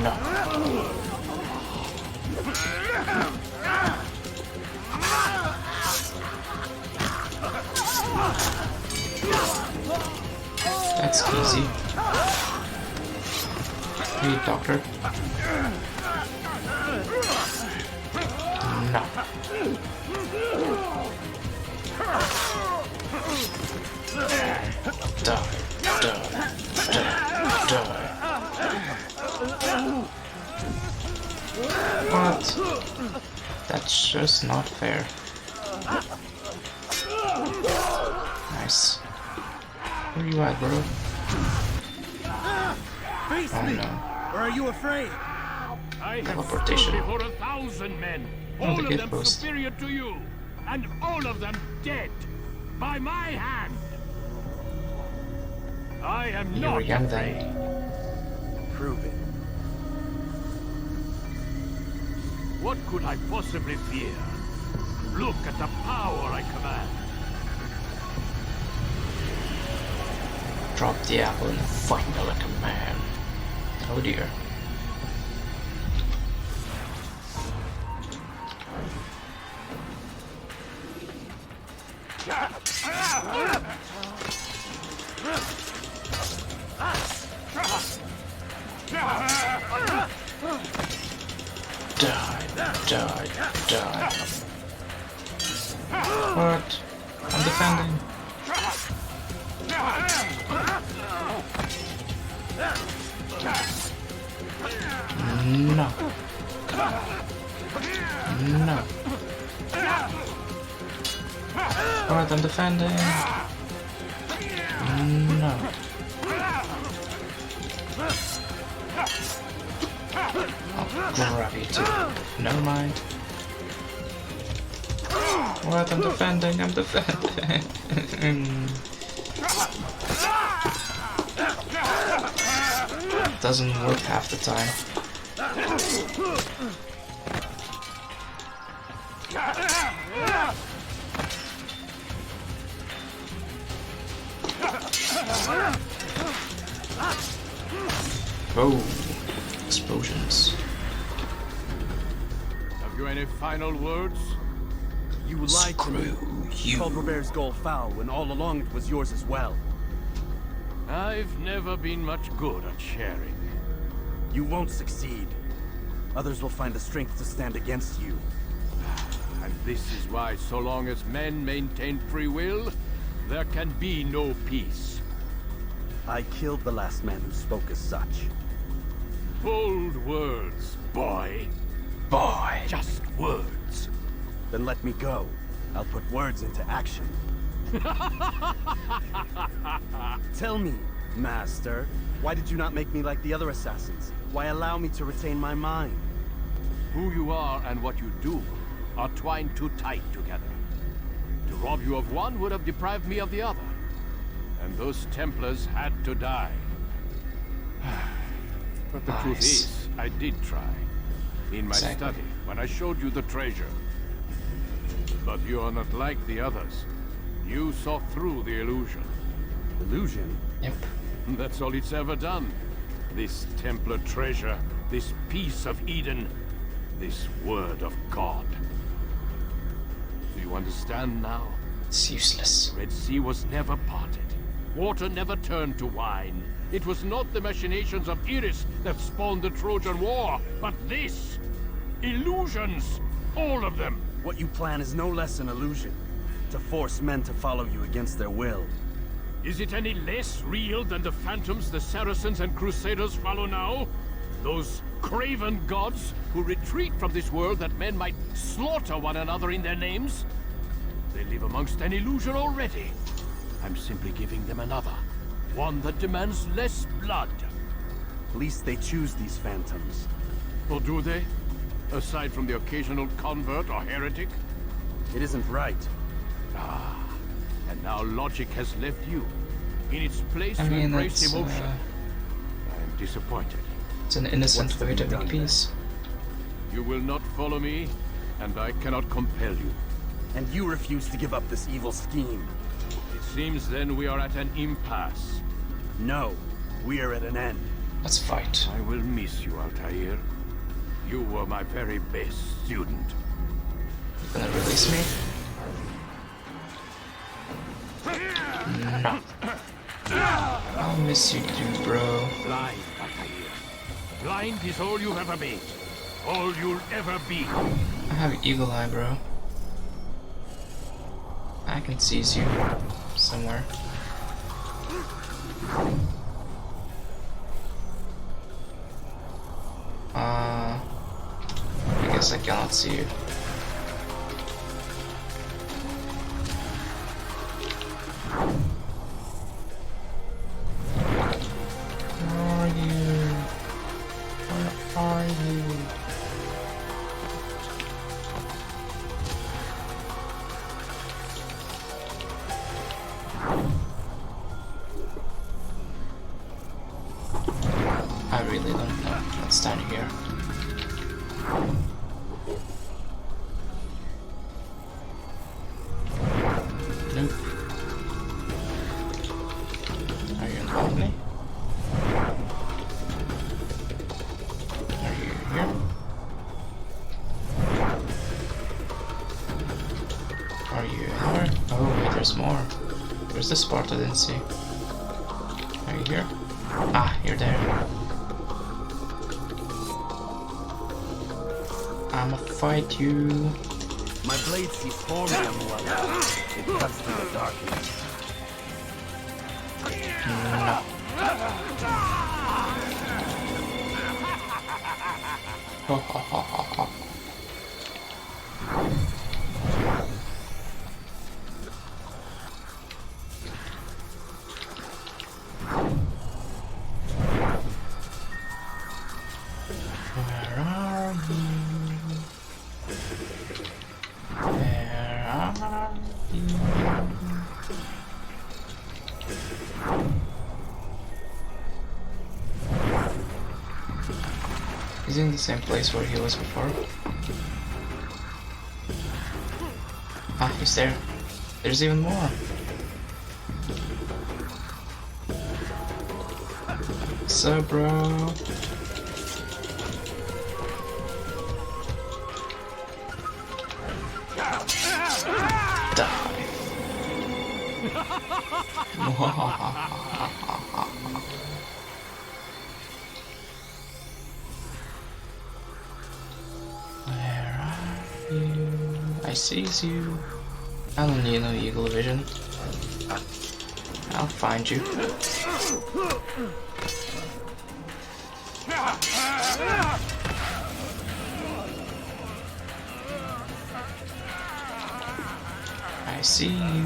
No. That's easy. Hey, doctor. No. Die. What? That's just not fair. Nice. Where you at, bro? Face Oh me! no. Or are you afraid? I have Teleportation. stood before 1,000 men, Oh, all the of gate them post. superior to you, and all of them dead by my hand. I am You not were young afraid. then. Prove it. What could I possibly fear? Look at the power I command. Drop the apple and fight me like a man. Oh dear. Die. What? I'm defending. No. No. Alright, I'm defending. No. I'll grab you too. Never mind. What? I'm defending. Doesn't work half the time. Oh, explosions. you any final words? You lied to me. You. Called Robert's goal foul when all along it was yours as well. I've never been much good at sharing. You won't succeed. Others will find the strength to stand against you. And this is why so long as men maintain free will, there can be no peace. I killed the last man who spoke as such. Bold words, boy. Boy. Just words. Then let me go. I'll put words into action. Tell me, Master, why did you not make me like the other assassins? Why allow me to retain my mind? Who you are and what you do are twined too tight together. To rob you of one would have deprived me of the other. And those Templars had to die. But the truth is, I did try. In my study, when I showed you the treasure. But you are not like the others. You saw through the illusion. Illusion? Yep. That's all it's ever done. This Templar treasure, this piece of Eden, this word of God. Do you understand now? It's useless. The Red Sea was never parted. Water never turned to wine. It was not the machinations of Iris that spawned the Trojan War, but this! Illusions! All of them! What you plan is no less an illusion. To force men to follow you against their will. Is it any less real than the phantoms the Saracens and Crusaders follow now? Those craven gods who retreat from this world that men might slaughter one another in their names? They live amongst an illusion already. I'm simply giving them another. One that demands less blood. At least they choose these phantoms. Or do they? Aside from the occasional convert or heretic? It isn't right. Ah, and now logic has left you. In its place I to mean, embrace it's, emotion. I am disappointed. It's an innocent way to make peace. You will not follow me, and I cannot compel you. And you refuse to give up this evil scheme. It seems then we are at an impasse. No, we are at an end. Let's fight. I will miss you, Altair. You were my very best student. You gonna release me? No. I'll miss you too, bro. Blind, Altair. Blind is all you've ever been. All you'll ever be. I have eagle eye, bro. I can seize you somewhere. I guess I cannot see you. Where are you? Where are you? I really don't know. Let's stand here. Nope. Are you involved me? Are you here? Are you here? Oh, wait, there's more. Where's this part I didn't see? Are you here? Ah, you're there. I'ma fight you. My blade sees form them well. It cuts through the darkness. No. Ha ha ha ha ha. Where are you? Where are you? He's in the same place where he was before. Ah, he's there. There's even more. What's up, bro? Die. Where are you? I sees you. I don't need no eagle vision. I'll find you. I see you.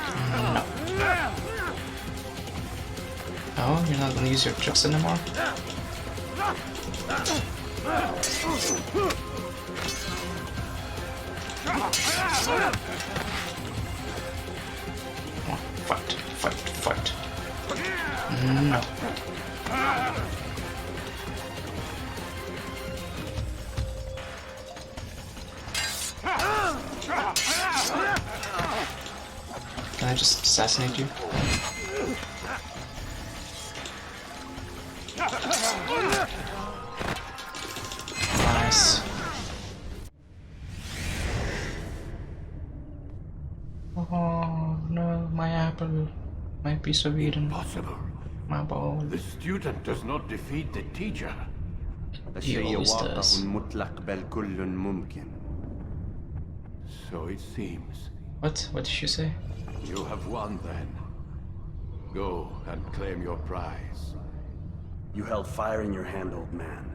No. Oh, you're not gonna use your tricks anymore? Oh, fight, fight, fight. No. Can I just assassinate you? Nice. Oh no, my apple. My piece of Eden. Impossible. My ball. The student does not defeat the teacher. He always does. So it seems. What? What did you say? You have won then. Go and claim your prize. You held fire in your hand, old man.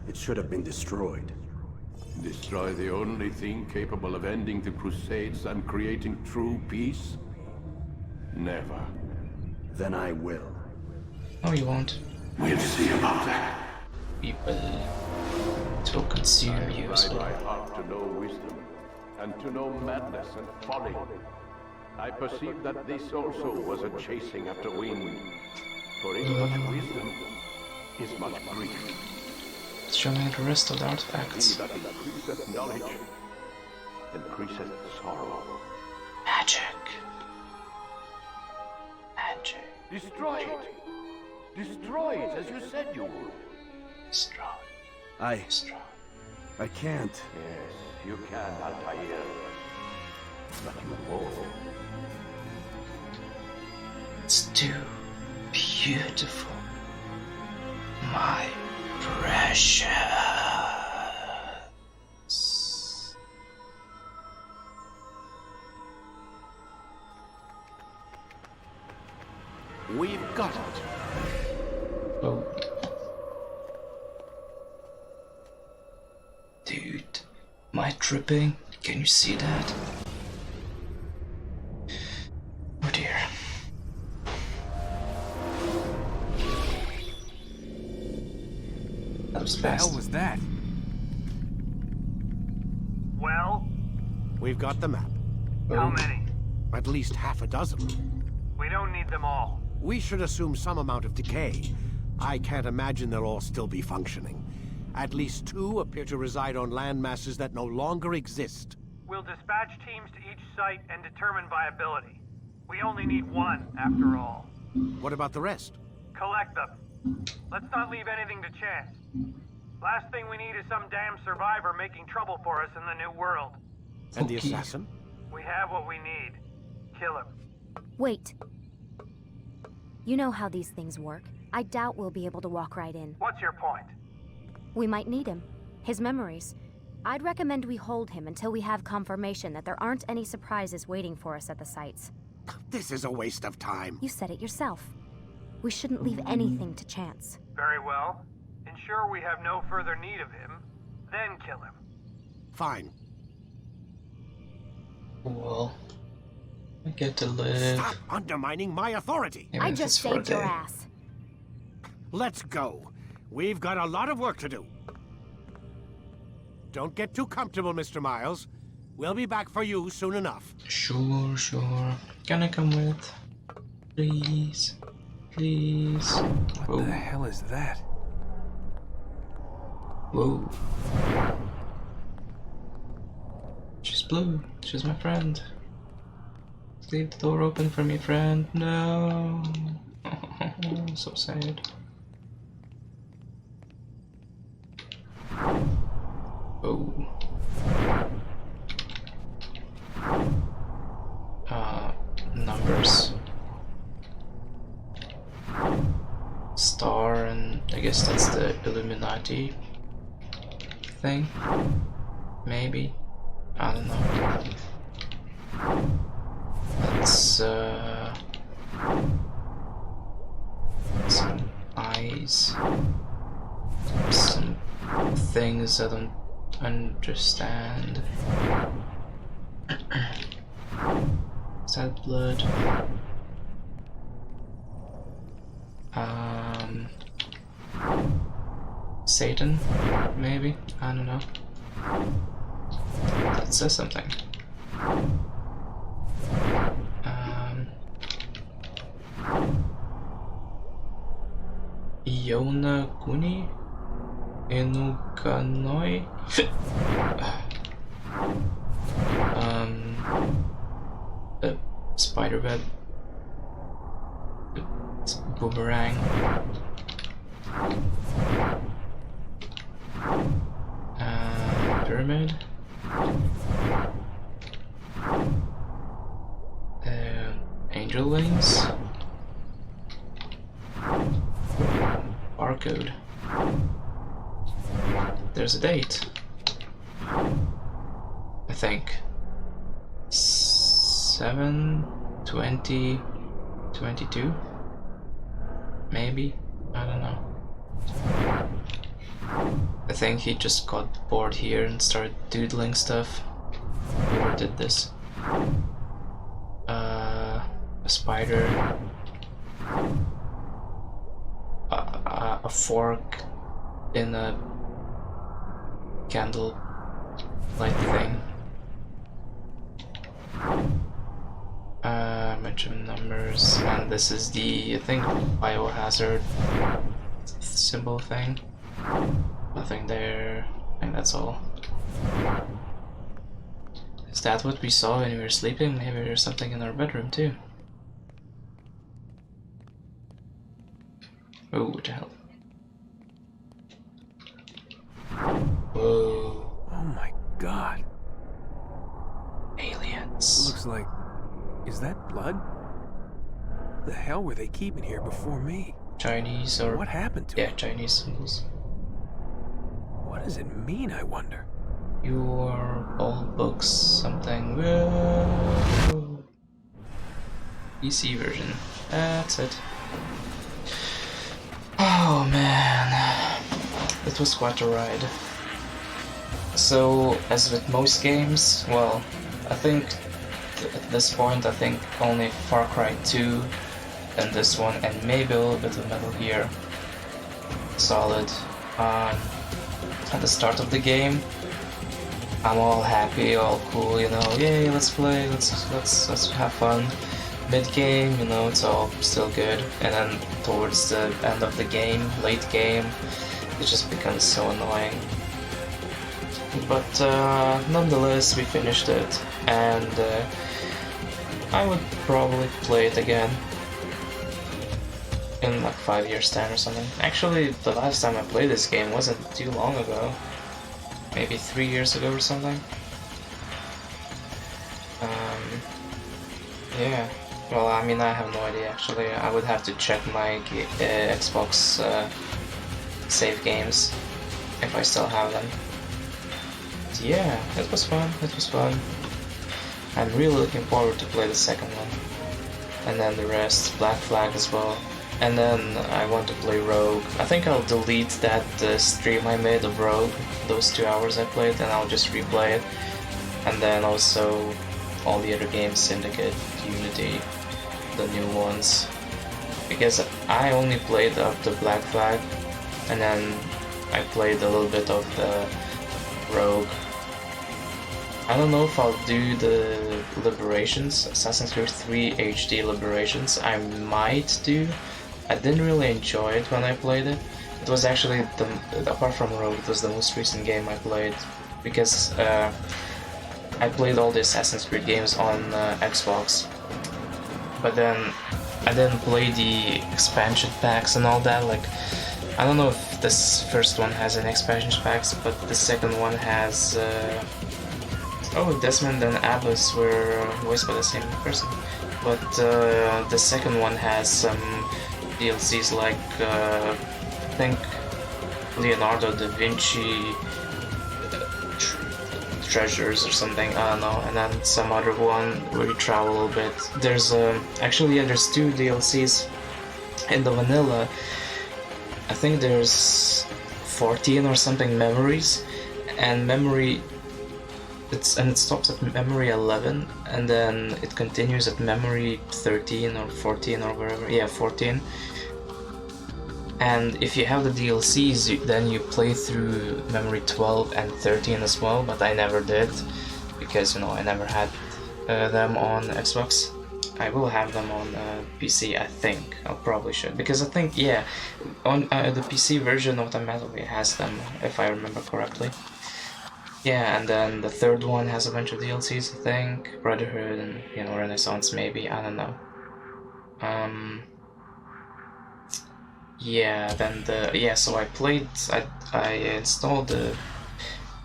It should have been destroyed. Destroy the only thing capable of ending the Crusades and creating true peace? Never. Then I will. No, you won't. We'll see about that. People to consume you as I well. my heart to know wisdom, and to know madness and folly. I perceive that this also was a chasing after wind. For in much wisdom is much grief. Show me the rest of the artifacts. He that increaseth knowledge increaseth sorrow. Magic. Magic. Destroy it! Destroy it as you said you would. Destroy. I Destroy. can't. Yes, you can, Altair. But you won't. It's too beautiful. My precious. We've got it. Oh. Dude, am I tripping? Can you see that? Oh dear. That was What the hell fast. was that? Well? We've got the map. How many? At least half a dozen. We don't need them all. We should assume some amount of decay. I can't imagine they'll all still be functioning. At least 2 appear to reside on land masses that no longer exist. We'll dispatch teams to each site and determine viability. We only need 1, after all. What about the rest? Collect them. Let's not leave anything to chance. Last thing we need is some damn survivor making trouble for us in the new world. And the Okay. assassin? We have what we need. Kill him. Wait. You know how these things work. I doubt we'll be able to walk right in. What's your point? We might need him. His memories. I'd recommend we hold him until we have confirmation that there aren't any surprises waiting for us at the sites. This is a waste of time. You said it yourself. We shouldn't leave anything to chance. Very well. Ensure we have no further need of him, then kill him. Fine. Cool. I get to live. Stop undermining my authority. Even I if just it's for a saved your day. ass. Let's go. We've got a lot of work to do. Don't get too comfortable, Mr. Miles. We'll be back for you soon enough. Sure, sure. Can I come with? Please. Please. What the hell is that? Whoa. She's blue. She's my friend. Leave the door open for me, friend. No. So sad. Oh. Numbers. Star, and I guess that's the Illuminati thing. Maybe. I don't know. That's some eyes. Some things I don't understand. Is that blood? Satan? Maybe? I don't know. That says something. Iona Kuni? Enukanoi? Spiderweb. Boomerang. Pyramid. Angel wings. Barcode. There's a date. I think 7/20/22. Maybe, I don't know. I think he just got bored here and started doodling stuff. Whoever did this. A spider. A fork in a candle light thing. Bunch of numbers, and this is the, I think, biohazard symbol thing. Nothing there. I think that's all. Is that what we saw when we were sleeping? Maybe there's something in our bedroom too. Oh, what the hell? Whoa. Oh my god. Aliens. Looks like... Is that blood? The hell were they keeping here before me? Chinese or... What happened to it? Chinese symbols. What does it mean, I wonder? Your old books, something. Whoa. PC version. That's it. Oh man. It was quite a ride. So, as with most games, well, I think at this point, I think only Far Cry 2 and this one, and maybe a little bit of Metal Gear Solid. At the start of the game, I'm all happy, all cool, you know, yay, let's play, let's have fun. Mid-game, you know, it's all still good, and then towards the end of the game, late game, it just becomes so annoying. But nonetheless, we finished it, and I would probably play it again in like 5 years' time or something. Actually, the last time I played this game wasn't too long ago. Maybe 3 years ago or something. Yeah. Well, I mean, I have no idea actually. I would have to check my Xbox save games if I still have them. But yeah, it was fun. It was fun. I'm really looking forward to play the second one, and then the rest, Black Flag as well. And then I want to play Rogue. I think I'll delete that stream I made of Rogue, those 2 hours I played, and I'll just replay it. And then also all the other games, Syndicate, Unity, the new ones. Because I only played up the Black Flag, and then I played a little bit of the Rogue. I don't know if I'll do the Liberations, Assassin's Creed 3 HD Liberations. I might do. I didn't really enjoy it when I played it. It was actually, apart from Rogue, it was the most recent game I played. Because I played all the Assassin's Creed games on Xbox. But then I didn't play the expansion packs and all that, like I don't know if this first one has any expansion packs, but the second one has... Oh, Desmond and Abbas were voiced by the same person. But the second one has some DLCs like, I think, Leonardo da Vinci treasures or something, I don't know, and then some other one where you travel a little bit. There's actually, yeah, there's 2 DLCs in the vanilla. I think there's 14 or something memories, and it stops at memory 11, and then it continues at memory 13 or 14 or wherever. Yeah, 14. And if you have the DLCs, then you play through memory 12 and 13 as well, but I never did, because, you know, I never had them on Xbox. I will have them on PC, I think. I probably should, because I think, yeah, on the PC version automatically has them, if I remember correctly. Yeah, and then the third one has a bunch of DLCs, I think. Brotherhood and, you know, Renaissance maybe, I don't know. Yeah, then so I installed the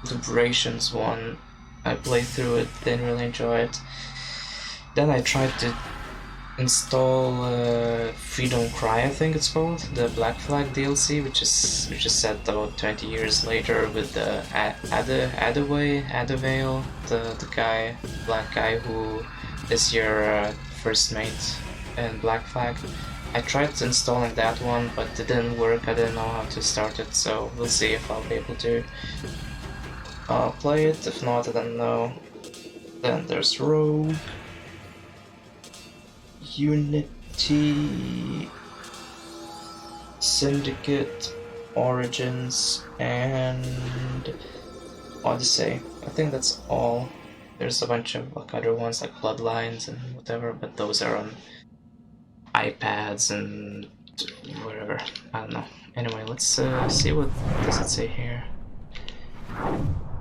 Liberations one. I played through it, didn't really enjoy it. Then I tried to install Freedom Cry, I think it's called, the Black Flag DLC, which is set about 20 years later with the Adavale, the guy, black guy who is your first mate in Black Flag. I tried installing that one, but it didn't work. I didn't know how to start it, so we'll see if I'll be able to play it. If not, I don't know. Then there's Rogue, Unity, Syndicate, Origins, and Odyssey. I think that's all. There's a bunch of like other ones like Bloodlines and whatever, but those are on iPads and whatever. I don't know. Anyway, let's see what does it say here.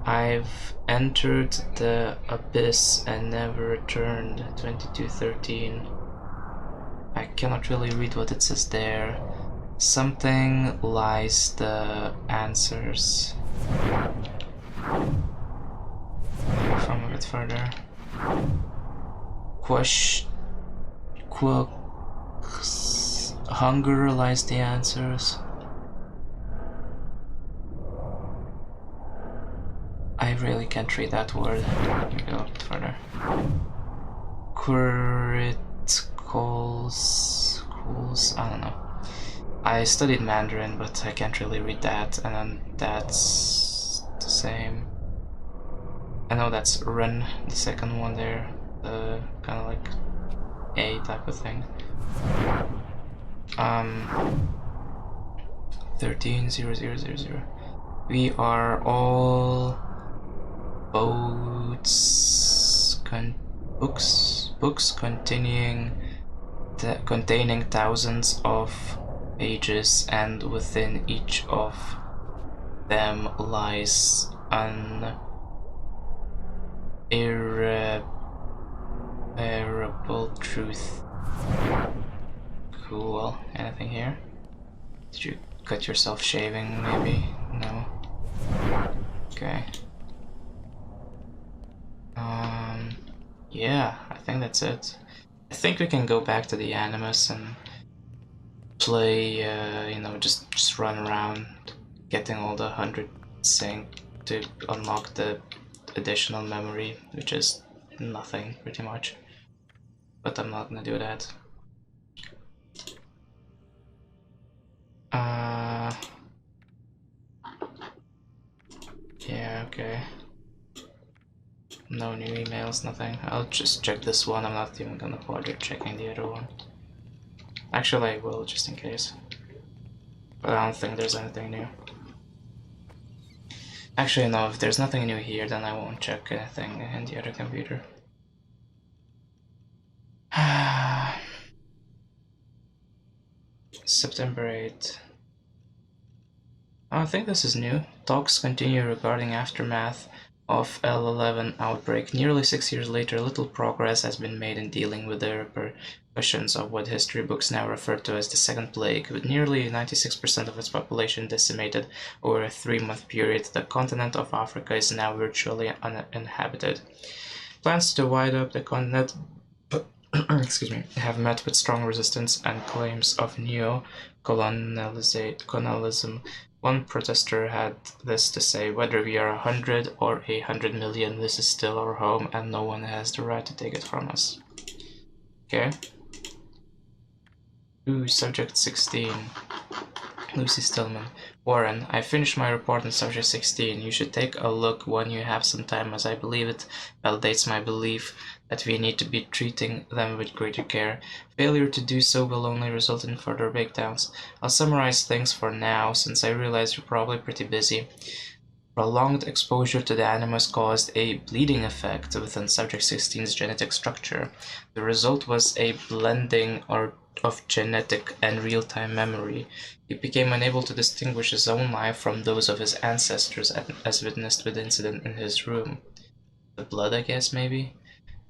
I've entered the abyss and never returned. 2213. I cannot really read what it says there. Something lies the answers. From a bit further. Hunger lies the answers. I really can't read that word. Let me go a bit further. Criticals, I don't know. I studied Mandarin, but I can't really read that, and then that's the same. I know that's Ren, the second one there, the kind of like A type of thing. 130000. We are all books containing thousands of pages, and within each of them lies an irreparable truth. Cool. Anything here? Did you cut yourself shaving, maybe? No. Okay. Yeah, I think that's it. I think we can go back to the Animus and play, you know, just run around getting all the 100 sync to unlock the additional memory, which is nothing, pretty much. But I'm not gonna do that. Yeah, okay. No new emails, nothing. I'll just check this one. I'm not even gonna bother checking the other one. Actually, I will, just in case. But I don't think there's anything new. Actually, no, if there's nothing new here, then I won't check anything in the other computer. September 8th. I think this is new. Talks continue regarding Aftermath. of L11 outbreak. Nearly 6 years later, little progress has been made in dealing with the repercussions of what history books now refer to as the Second Plague. With nearly 96% of its population decimated over a 3-month period, the continent of Africa is now virtually uninhabited. Plans to divide up the continent excuse me, have met with strong resistance and claims of neo-colonialism. One protester had this to say: "Whether we are 100 or 100 million, this is still our home and no one has the right to take it from us." Okay. Ooh, Subject 16. Lucy Stillman. Warren, I finished my report on Subject 16. You should take a look when you have some time, as I believe it validates my belief that we need to be treating them with greater care. Failure to do so will only result in further breakdowns. I'll summarize things for now, since I realize you're probably pretty busy. Prolonged exposure to the animus caused a bleeding effect within Subject 16's genetic structure. The result was a blending of genetic and real-time memory. He became unable to distinguish his own life from those of his ancestors, as witnessed with the incident in his room. The blood, I guess, maybe?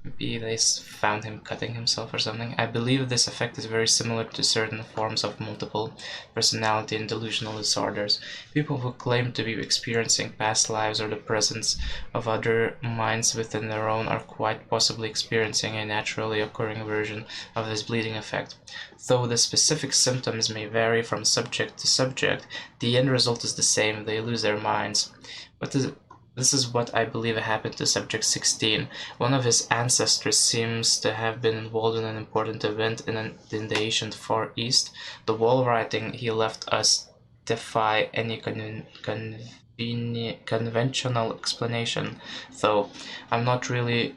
Maybe they found him cutting himself or something. I believe this effect is very similar to certain forms of multiple personality and delusional disorders. People who claim to be experiencing past lives or the presence of other minds within their own are quite possibly experiencing a naturally occurring version of this bleeding effect. Though the specific symptoms may vary from subject to subject, the end result is the same: they lose their minds. This is what I believe happened to Subject 16. One of his ancestors seems to have been involved in an important event in the ancient Far East. The wall writing he left us defy any conventional explanation, though I'm not ready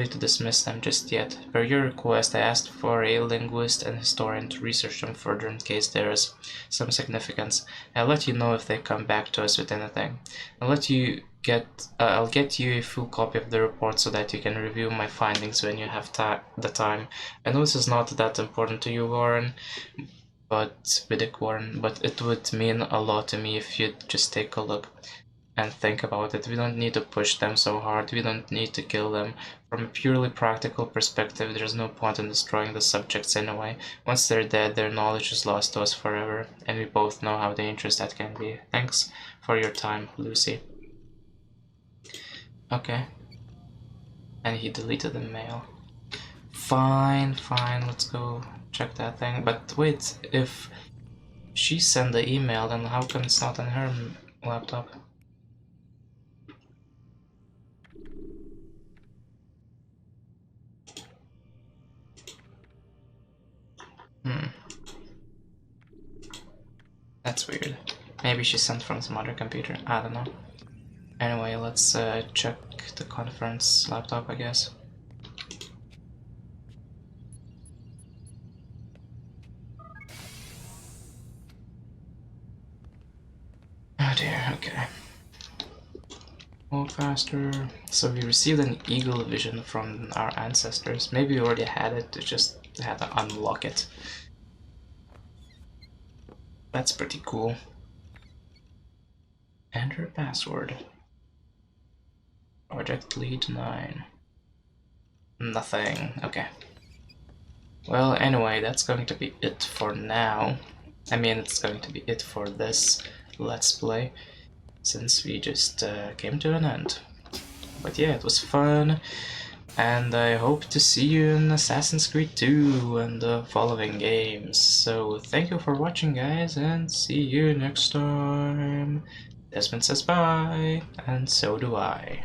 to dismiss them just yet. Per your request, I asked for a linguist and historian to research them further in case there is some significance. I'll let you know if they come back to us with anything. I'll get you a full copy of the report so that you can review my findings when you have the time. I know this is not that important to you, Warren, but it would mean a lot to me if you'd just take a look and think about it. We don't need to push them so hard. We don't need to kill them. From a purely practical perspective, there's no point in destroying the subjects anyway. Once they're dead, their knowledge is lost to us forever, and we both know how dangerous that can be. Thanks for your time, Lucy. Okay. And he deleted the mail. Fine, let's go check that thing. But wait, if she sent the email, then how come it's not on her laptop? That's weird. Maybe she sent from some other computer. I don't know. Anyway, let's check the conference laptop, I guess. Oh dear, okay. Move faster. So we received an eagle vision from our ancestors. Maybe we already had it, we just had to unlock it. That's pretty cool. Enter password. Project Lead 9. Nothing. Okay. Well, anyway, that's going to be it for now. I mean, it's going to be it for this Let's Play, since we just came to an end. But yeah, it was fun, and I hope to see you in Assassin's Creed 2 and the following games. So thank you for watching, guys, and see you next time. Desmond says bye, and so do I.